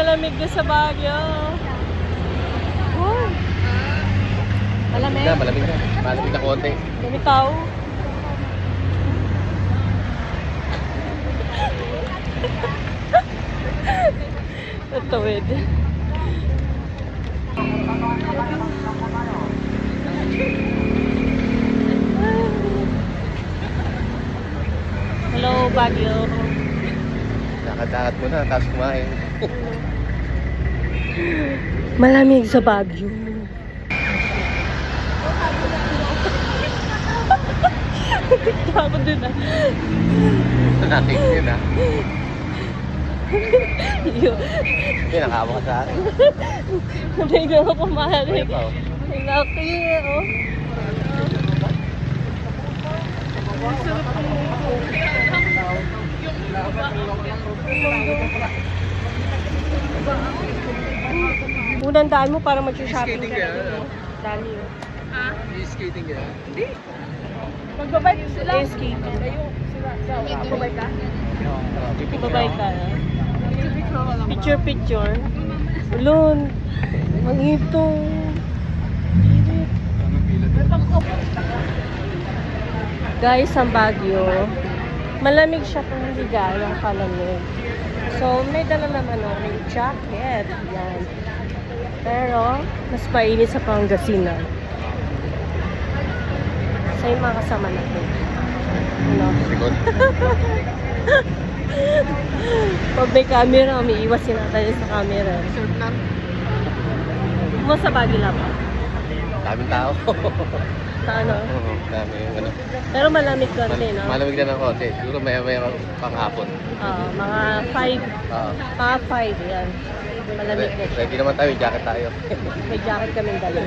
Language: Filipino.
malamig na sa Baguio. Wow. Malamig. Malamig na. Malamig na konti. Dami tao. Natawid. Hello, Baguio. Nakadakat mo na, tapos kumain. Malamig sa Baguio. Ako dun ah. Nakik yun ah. Yun. Hindi, nakawa ka sa akin. Hindi na ako kumahali. Ay, pa, oh. Laki oh. Unang daan mo para mag-shopping ka na dun, oh. Dami oh. Skating ka? Hindi. Magbabike sila. Skating. Magbabike ka? Magbabike ka. Picture. Ulun. Ang ito. Guys, ang Baguio. Malamig siya kung hindi gayang kalamig. So, may dala naman ako ng jacket. Yan. Pero, mas painit sa Pangasinan. Sa yung mga kasama natin. Ano? Likod. Pag may camera, umiiwas si natin sa camera. Mo sa Baguio lang ba? Daming tao. Sa ano? Oo, dami yung ano. Pero malamig konti, no? Malamig na ng konti. Siguro maya-maya panghapon. Mga 5. Oo. Mga 5, yan. Malamig na siya. Ready naman tayo, jacket tayo. May jacket kaming dala.